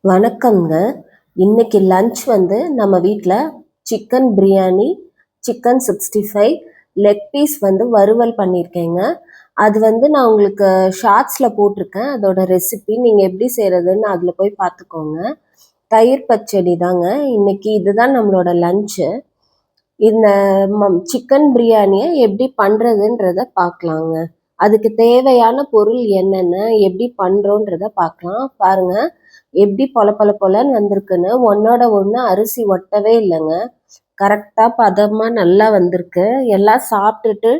வணக்கம்ங்க. இன்னைக்கு லஞ்ச் வந்து நம்ம வீட்டில் chicken biryani, chicken 65, leg piece வந்து வறுவல் பண்ணியிருக்கேங்க. அது வந்து நான் உங்களுக்கு ஷார்ட்ஸில் போட்டிருக்கேன். அதோட ரெசிபி நீங்கள் எப்படி செய்கிறதுன்னு அதில் போய் பார்த்துக்கோங்க. தயிர் பச்சடி தாங்க இன்னைக்கு. இதுதான் நம்மளோட லஞ்சு. இந்த சிக்கன் பிரியாணியை எப்படி பண்ணுறதுன்றத பார்க்கலாங்க. அதுக்கு தேவையான பொருள் என்னென்ன, எப்படி பண்ணுறோன்றத பார்க்கலாம். பாருங்க எப்படி பொல பொல பொலன்னு வந்திருக்குன்னு. ஒன்னோட ஒன்று அரிசி ஒட்டவே இல்லைங்க. கரெக்டாக பதமாக நல்லா வந்திருக்கு. எல்லாம் சாப்பிட்டுட்டு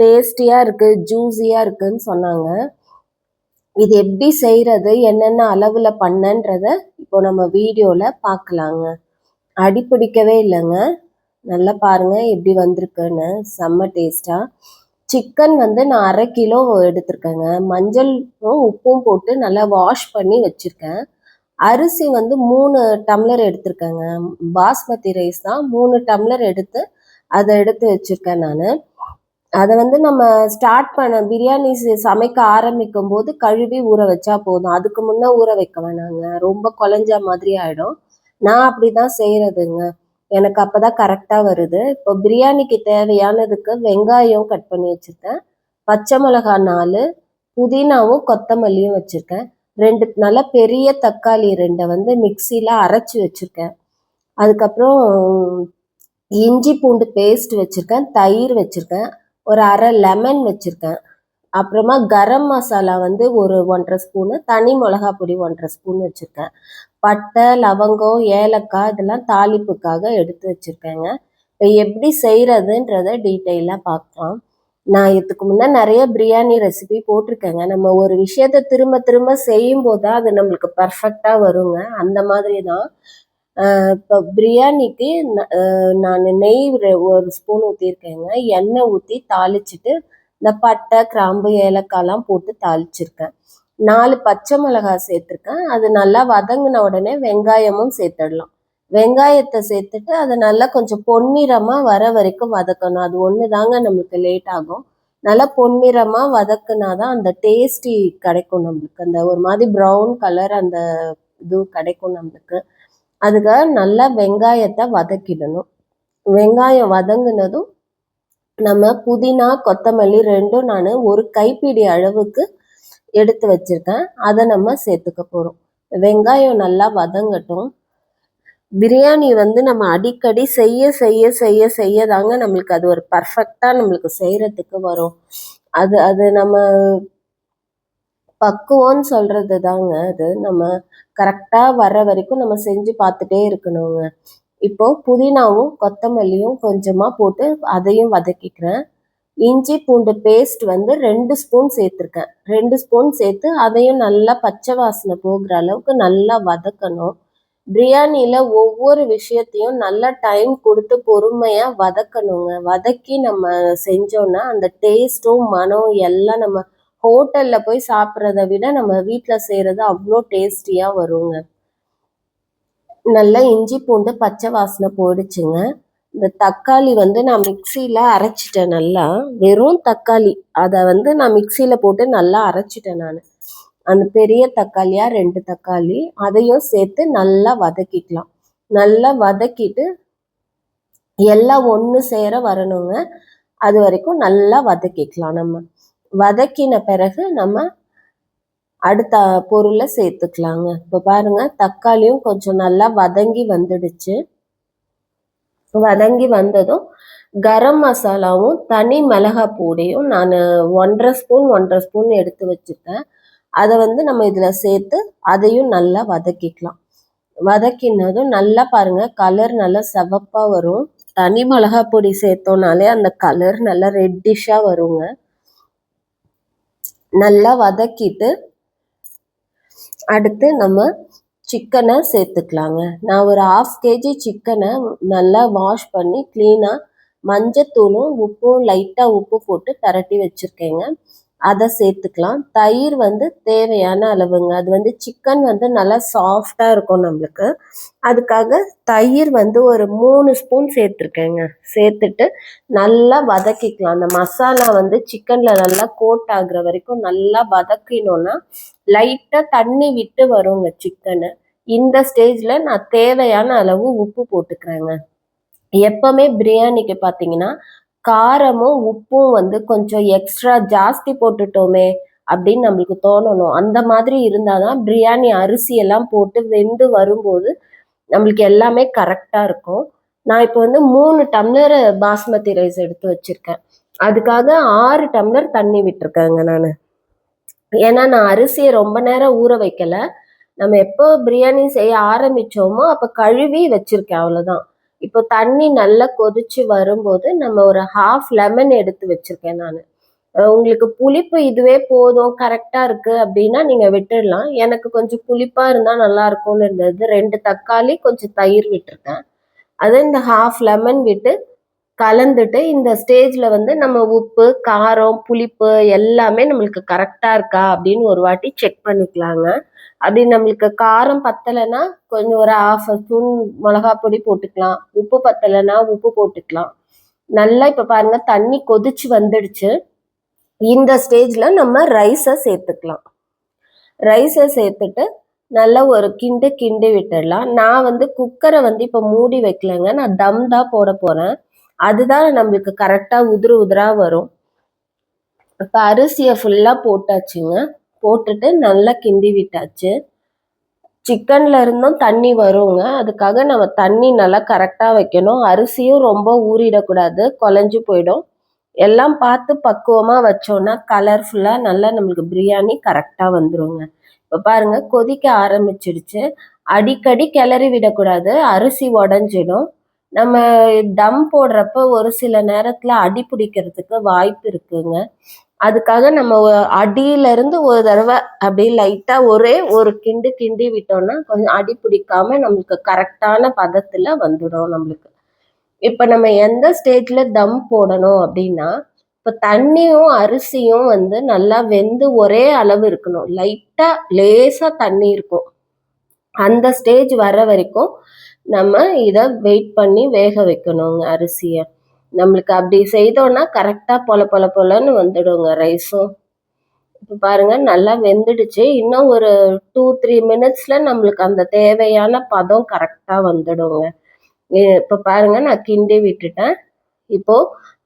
டேஸ்டியாக இருக்குது, ஜூஸியாக இருக்குன்னு சொன்னாங்க. இது எப்படி செய்கிறது, என்னென்ன அளவில் பண்ணன்றத இப்போ நம்ம வீடியோவில் பார்க்கலாங்க. அடி பிடிக்கவே இல்லைங்க. நல்லா பாருங்க எப்படி வந்திருக்குன்னு. செம்ம டேஸ்ட்டாக. சிக்கன் வந்து நான் 1/2 கிலோ எடுத்திருக்கேங்க. மஞ்சளும் உப்பும் போட்டு நல்லா வாஷ் பண்ணி வச்சுருக்கேன். அரிசி வந்து 3 டம்ளர் எடுத்திருக்கேங்க. பாஸ்மதி ரைஸ் தான். 3 டம்ளர் எடுத்து அதை எடுத்து வச்சுருக்கேன் நான். அதை வந்து நம்ம ஸ்டார்ட் பண்ண பிரியாணி சமைக்க ஆரம்பிக்கும் போது கழுவி ஊற வச்சா போதும். அதுக்கு முன்னே ஊற வைக்க வேணாங்க, ரொம்ப குழஞ்ச மாதிரி ஆகிடும். நான் அப்படி தான் செய்கிறதுங்க. எனக்கு அப்போ தான் கரெக்டாக வருது. இப்போ பிரியாணிக்கு தேவையானதுக்கு வெங்காயம் கட் பண்ணி வச்சுருக்கேன், பச்சை மிளகாய் 4, புதினாவும் கொத்தமல்லியும் வச்சுருக்கேன், 2 நல்ல பெரிய தக்காளி 2 வந்து மிக்சியில் அரைச்சி வச்சுருக்கேன். அதுக்கப்புறம் இஞ்சி பூண்டு பேஸ்ட் வச்சுருக்கேன், தயிர் வச்சுருக்கேன், ஒரு அரை லெமன் வச்சுருக்கேன். அப்புறமா கரம் மசாலா வந்து ஒரு 1.5 ஸ்பூனு, தனி மிளகா பொடி 1.5 ஸ்பூன் வச்சுருக்கேன். பட்டை, லவங்கம், ஏலக்காய் இதெல்லாம் தாளிப்புக்காக எடுத்து வச்சுருக்கேங்க. இப்போ எப்படி செய்கிறதுன்றத டீட்டெயிலாக பார்க்கலாம். நான் இதுக்கு முன்னே நிறைய பிரியாணி ரெசிபி போட்டிருக்கேங்க. நம்ம ஒரு விஷயத்த திரும்ப திரும்ப செய்யும்போது தான் அது நம்மளுக்கு பர்ஃபெக்டாக வருங்க. அந்த மாதிரி தான். இப்போ பிரியாணிக்கு நான் நெய் ஒரு ஸ்பூன் ஊற்றிருக்கேங்க. எண்ணெய் ஊற்றி தாளிச்சிட்டு இந்த பட்டை, கிராம்பு, ஏலக்காய்லாம் போட்டு தாளிச்சிருக்கேன். 4 பச்சை மிளகாய் சேர்த்துருக்கேன். அது நல்லா வதங்கின உடனே வெங்காயமும் சேர்த்துடலாம். வெங்காயத்தை சேர்த்துட்டு அதை நல்லா கொஞ்சம் பொன்னிறமாக வர வரைக்கும் வதக்கணும். அது ஒன்று தாங்க நம்மளுக்கு லேட் ஆகும். நல்லா பொன்னிறமாக வதக்குனா தான் அந்த டேஸ்டி கிடைக்கும் நம்மளுக்கு. அந்த ஒரு மாதிரி ப்ரௌன் கலர் அந்த இது கிடைக்கும் நம்மளுக்கு. அதுக்காக நல்லா வெங்காயத்தை வதக்கிடணும். வெங்காயம் வதங்கினதும் நம்ம புதினா, கொத்தமல்லி 2ம் நான் ஒரு கைப்பிடி அளவுக்கு எடுத்து வச்சுருக்கேன். அதை நம்ம சேர்த்துக்க போகிறோம். வெங்காயம் நல்லா வதங்கட்டும். பிரியாணி வந்து நம்ம அடிக்கடி செய்ய செய்ய செய்ய செய்ய தாங்க நம்மளுக்கு அது ஒரு பர்ஃபெக்டாக நம்மளுக்கு செய்கிறதுக்கு வரும். அது அது நம்ம பக்குவம்னு சொல்கிறது தாங்க. அது நம்ம கரெக்டாக வர்ற வரைக்கும் நம்ம செஞ்சு பார்த்துட்டே இருக்கணுங்க. இப்போது புதினாவும் கொத்தமல்லியும் கொஞ்சமாக போட்டு அதையும் வதக்கிக்கிறேன். இஞ்சி பூண்டு பேஸ்ட் வந்து 2 ஸ்பூன் சேர்த்துருக்கேன். 2 ஸ்பூன் சேர்த்து அதையும் நல்லா பச்சை வாசனை போகிற அளவுக்கு நல்லா வதக்கணும். பிரியாணியில் ஒவ்வொரு விஷயத்தையும் நல்லா டைம் கொடுத்து பொறுமையாக வதக்கணுங்க. வதக்கி நம்ம செஞ்சோன்னா அந்த டேஸ்ட்டும் மனம் எல்லாம் நம்ம ஹோட்டலில் போய் சாப்பிட்றத விட நம்ம வீட்டில் செய்கிறது அவ்வளோ டேஸ்டியாக வருங்க. நல்லா இஞ்சி பூண்டு பச்சை வாசனை போயிடுச்சுங்க. இந்த தக்காளி வந்து நான் மிக்சியில் அரைச்சிட்டேன். நல்லா வெறும் தக்காளி அதை வந்து நான் மிக்சியில் போட்டு நல்லா அரைச்சிட்டேன் நான். அந்த பெரிய தக்காளியாக 2 தக்காளி அதையும் சேர்த்து நல்லா வதக்கிக்கலாம். நல்லா வதக்கிட்டு எல்லாம் ஒன்று சேர வரணுங்க. அது வரைக்கும் நல்லா வதக்கிக்கலாம். நம்ம வதக்கின பிறகு நம்ம அடுத்த பொருளை சேர்த்துக்கலாங்க. இப்போ பாருங்க தக்காளியும் கொஞ்சம் நல்லா வதங்கி வந்துடுச்சு. வதங்கி வந்ததும் கரம் மசாலாவும் தனி மிளகாய் பொடியும் நான் 1.5 ஸ்பூன் எடுத்து வச்சுருக்கேன். அதை வந்து நம்ம இதில் சேர்த்து அதையும் நல்லா வதக்கிக்கலாம். வதக்கினதும் நல்லா பாருங்க கலர் நல்லா சிவப்பாக வரும். தனி மிளகாய் பொடி சேர்த்தோம்னாலே அந்த கலர் நல்லா ரெட்டிஷாக வருங்க. நல்லா வதக்கிட்டு அடுத்து நம்ம சிக்கனை சேர்த்துக்கலாங்க. நான் ஒரு 1/2 kg சிக்கனை நல்லா வாஷ் பண்ணி க்ளீனாக மஞ்சத்தூளும் உப்பும் லைட்டாக உப்பு போட்டு பரட்டி வச்சுருக்கேங்க. அதை சேர்த்துக்கலாம். தயிர் வந்து தேவையான அளவுங்க. அது வந்து சிக்கன் வந்து நல்லா சாஃப்டாக இருக்கும் நம்மளுக்கு. அதுக்காக தயிர் வந்து ஒரு 3 ஸ்பூன் சேர்த்துருக்கேங்க. சேர்த்துட்டு நல்லா வதக்கிக்கலாம். அந்த மசாலா வந்து சிக்கனில் நல்லா கோட் ஆகுற வரைக்கும் நல்லா வதக்கினோன்னா லைட்டாக தண்ணி விட்டு வருங்க சிக்கனு. இந்த ஸ்டேஜ்ல நான் தேவையான அளவு உப்பு போட்டுக்கிறேங்க. எப்பவுமே பிரியாணிக்கு பார்த்தீங்கன்னா காரமும் உப்பும் வந்து கொஞ்சம் எக்ஸ்ட்ரா ஜாஸ்தி போட்டுட்டோமே அப்படின்னு நம்மளுக்கு தோணணும். அந்த மாதிரி இருந்தாதான் பிரியாணி அரிசி எல்லாம் போட்டு வெந்து வரும்போது நம்மளுக்கு எல்லாமே கரெக்டா இருக்கும். நான் இப்போ வந்து 3 டம்ளர் பாஸ்மதி ரைஸ் எடுத்து வச்சிருக்கேன். அதுக்காக 6 டம்ளர் தண்ணி விட்டுருக்கேங்க நானு. ஏன்னா நான் அரிசியை ரொம்ப நேரம் ஊற வைக்கல. நம்ம எப்போ பிரியாணி செய்ய ஆரம்பிச்சோமோ அப்ப கழுவி வச்சிருக்கேன், அவ்வளவுதான். இப்போ தண்ணி நல்லா கொதிச்சு வரும்போது நம்ம ஒரு ஹாஃப் லெமன் எடுத்து வச்சிருக்கேன் நான். உங்களுக்கு புளிப்பு இதுவே போதும் கரெக்டா இருக்கு அப்படின்னா நீங்க விட்டுடலாம். எனக்கு கொஞ்சம் புளிப்பா இருந்தா நல்லா இருக்கும்னு இருந்தது. 2 தக்காளி கொஞ்சம் தயிர் விட்டுருக்கேன். அதை இந்த ஹாஃப் லெமன் விட்டு கலந்துட்டு இந்த ஸ்டேஜ்ல வந்து நம்ம உப்பு காரம் புளிப்பு எல்லாமே நம்மளுக்கு கரெக்டா இருக்கா அப்படின்னு ஒரு வாட்டி செக் பண்ணிக்கலாங்க. அப்படி நம்மளுக்கு காரம் பத்தலைன்னா கொஞ்சம் ஒரு ஹாஃப் ஸ்பூன் மிளகா பொடி போட்டுக்கலாம். உப்பு பத்தலைன்னா உப்பு போட்டுக்கலாம். நல்லா இப்ப பாருங்க தண்ணி கொதிச்சு வந்துடுச்சு. இந்த ஸ்டேஜ்ல நம்ம ரைஸை சேர்த்துக்கலாம். ரைஸை சேர்த்துட்டு நல்லா ஒரு கிண்டி விட்டுடலாம். நான் வந்து குக்கரை வந்து இப்போ மூடி வைக்கலங்க, நான் தம் தான் போட போறேன். அதுதான் நம்மளுக்கு கரெக்டா உதிரு உதிரா வரும். இப்போ அரிசியை ஃபுல்லா போட்டாச்சுங்க. போட்டுட்டு நல்லா கிண்டி விட்டாச்சு. சிக்கன்ல இருந்தும் தண்ணி வருங்க, அதுக்காக நம்ம தண்ணி நல்லா கரெக்டா வைக்கணும். அரிசியும் ரொம்ப ஊறிடக்கூடாது, குழஞ்சு போயிடும். எல்லாம் பார்த்து பக்குவமா வச்சோம்னா கலர்ஃபுல்லா நல்லா நம்மளுக்கு பிரியாணி கரெக்டா வந்துருங்க. இப்போ பாருங்க கொதிக்க ஆரம்பிச்சிடுச்சு. அடிக்கடி கிளறி விடக்கூடாது, அரிசி உடஞ்சிடும். நம்ம தம் போடுறப்ப ஒரு சில நேரத்துல அடி பிடிக்கிறதுக்கு வாய்ப்பு இருக்குங்க. அதுக்காக நம்ம அடியில இருந்து ஒரு தடவை அப்படியே லைட்டா ஒரே ஒரு கிண்டி விட்டோம்னா கொஞ்சம் அடி பிடிக்காம நம்மளுக்கு கரெக்டான பதத்துல வந்துடும் நம்மளுக்கு. இப்ப நம்ம எந்த ஸ்டேஜ்ல தம் போடணும் அப்படின்னா, இப்ப தண்ணியும் அரிசியும் வந்து நல்லா வெந்து ஒரே அளவு இருக்கணும். லைட்டா லேசா தண்ணி இருக்கும். அந்த ஸ்டேஜ் வர வரைக்கும் நம்ம இத வெயிட் பண்ணி வேக வைக்கணுங்க அரிசிய. நம்மளுக்கு அப்படி செய்தோம்னா கரெக்டா பொல பொல பொலன்னு வந்துடுங்க ரைஸும். இப்ப பாருங்க நல்லா வெந்துடுச்சு. இன்னும் ஒரு 2-3 மினிட்ஸ்ல நம்மளுக்கு அந்த தேவையான பதம் கரெக்டா வந்துடுங்க. இப்ப பாருங்க நான் கிண்டி விட்டுட்டேன். இப்போ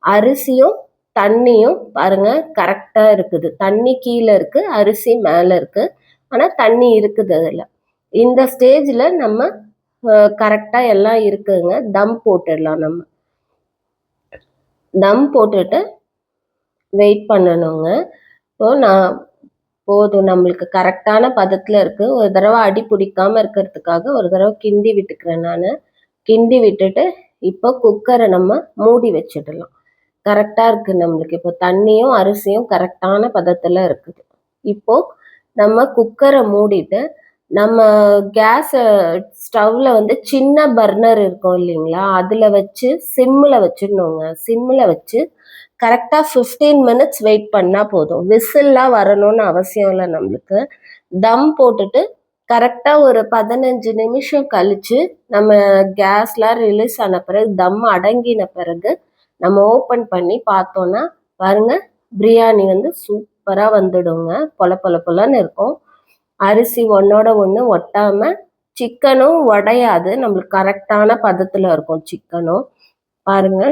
அரிசியும் தண்ணியும் பாருங்க கரெக்டா இருக்குது. தண்ணி கீழே இருக்கு, அரிசி மேல இருக்கு. ஆனா தண்ணி இருக்குது அதுல. இந்த ஸ்டேஜ்ல நம்ம கரெக்டா எல்லாம் இருக்குங்க. தம் போட்டுடலாம் நம்ம. தம் போட்டுட்டு வெயிட் பண்ணணுங்க. இப்போ நான் போதும் நம்மளுக்கு கரெக்டான பதத்துல இருக்கு. ஒரு தடவை அடி பிடிக்காம இருக்கிறதுக்காக ஒரு தடவை கிண்டி விட்டுக்கிறேன் நான். கிண்டி விட்டுட்டு இப்போ குக்கரை நம்ம மூடி வச்சிடலாம். கரெக்டா இருக்கு நம்மளுக்கு. இப்போ தண்ணியும் அரிசியும் கரெக்டான பதத்துல இருக்குது. இப்போ நம்ம குக்கரை மூடிட்டு நம்ம கேஸ் ஸ்டவ்ல வந்து சின்ன பர்னர் இருக்கும் இல்லைங்களா, அதுல வச்சு சிம்ல வச்சிடணுங்க. சிம்ல வச்சு கரெக்டா 15 மினிட்ஸ் வெயிட் பண்ணா போதும். விசில்லாம் வரணும்னு அவசியம் இல்லை நம்மளுக்கு. தம் போட்டுட்டு கரெக்டா ஒரு 15 நிமிஷம் கழிச்சு நம்ம கேஸ்லாம் ரிலீஸ் ஆன பிறகு தம் அடங்கின பிறகு நம்ம ஓப்பன் பண்ணி பார்த்தோம்னா பாருங்க பிரியாணி வந்து சூப்பரா வந்துடுங்க. பொல பொல பொலன்னு இருக்கும். அரிசி ஒன்னோட ஒன்று ஒட்டாம, சிக்கனும் உடையாது. நம்மளுக்கு கரெக்டான பதத்துல இருக்கும் சிக்கனும். பாருங்க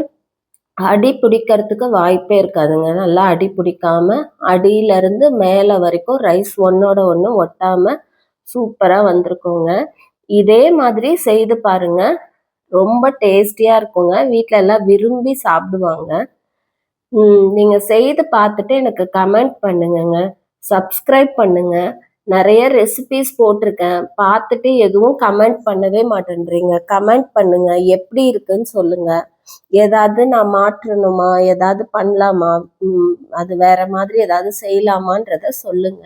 அடி பிடிக்கிறதுக்கு வாய்ப்பே இருக்காதுங்க. நல்லா அடி பிடிக்காம அடியில இருந்து மேல வரைக்கும் ரைஸ் ஒன்னோட ஒன்று ஒட்டாம சூப்பரா வந்திருக்குங்க. இதே மாதிரி செய்து பாருங்க, ரொம்ப டேஸ்டியா இருக்குங்க. வீட்ல எல்லாம் விரும்பி சாப்பிடுவாங்க. நீங்க செய்து பார்த்துட்டு எனக்கு கமெண்ட் பண்ணுங்கங்க. சப்ஸ்கிரைப் பண்ணுங்க. நிறைய ரெசிபிஸ் போட்டிருக்கேன், பார்த்துட்டு எதுவும் கமெண்ட் பண்ணவே மாட்டேன்றீங்க. கமெண்ட் பண்ணுங்க, எப்படி இருக்குன்னு சொல்லுங்க. ஏதாவது நான் மாற்றணுமா, ஏதாவது பண்ணலாமா, அது வேற மாதிரி ஏதாவது செய்யலாமான்றத சொல்லுங்க.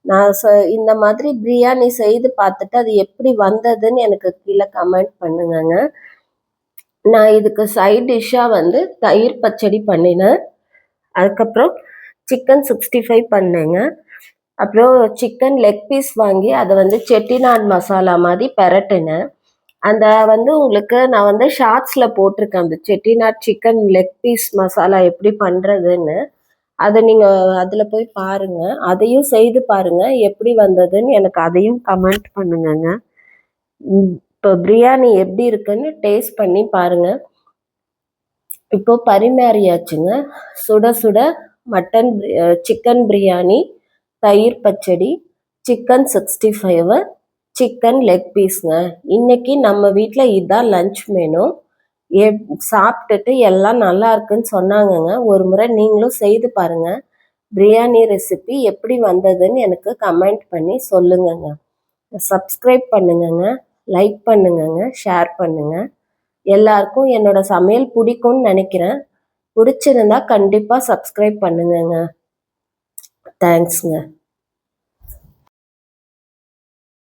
நான் இந்த மாதிரி பிரியாணி செய்து பார்த்துட்டு அது எப்படி வந்ததுன்னு எனக்கு கீழே கமெண்ட் பண்ணுங்கங்க. நான் இதுக்கு சைட் டிஷ்ஷாக வந்து தயிர் பச்சடி பண்ணினேன். அதுக்கப்புறம் சிக்கன் 65 பண்ணேங்க. அப்புறம் சிக்கன் லெக் பீஸ் வாங்கி அதை வந்து செட்டிநாடு மசாலா மாதிரி பெரட்டினேன். அந்த வந்து உங்களுக்கு நான் வந்து ஷார்ட்ஸில் போட்டிருக்கேன், அந்த Chettinad chicken leg piece masala எப்படி பண்ணுறதுன்னு. அதை நீங்கள் அதில் போய் பாருங்கள். அதையும் செய்து பாருங்கள் எப்படி வந்ததுன்னு எனக்கு அதையும் கமெண்ட் பண்ணுங்கங்க. இப்போ பிரியாணி எப்படி இருக்குன்னு டேஸ்ட் பண்ணி பாருங்க. இப்போ பரிமாறியாச்சுங்க. சுட சுட சிக்கன் பிரியாணி, தயிர் பச்சடி, சிக்கன் 65, சிக்கன் லெக் பீஸ்ங்க. இன்னைக்கு நம்ம வீட்டில் இதுதான் லஞ்ச் மெனு. சாப்பிட்டுட்டு எல்லாம் நல்லா இருக்குன்னு சொன்னாங்கங்க. ஒரு முறை நீங்களும் செய்து பாருங்க. பிரியாணி ரெசிபி எப்படி வந்ததுன்னு எனக்கு கமெண்ட் பண்ணி சொல்லுங்கங்க. சப்ஸ்கிரைப் பண்ணுங்கங்க, லைக் பண்ணுங்கங்க, ஷேர் பண்ணுங்க. எல்லாருக்கும் என்னோட சமையல் பிடிக்கும்னு நினைக்கிறேன். பிடிச்சிருந்தா கண்டிப்பாக சப்ஸ்கிரைப் பண்ணுங்கங்க. தேங்க்ஸுங்க.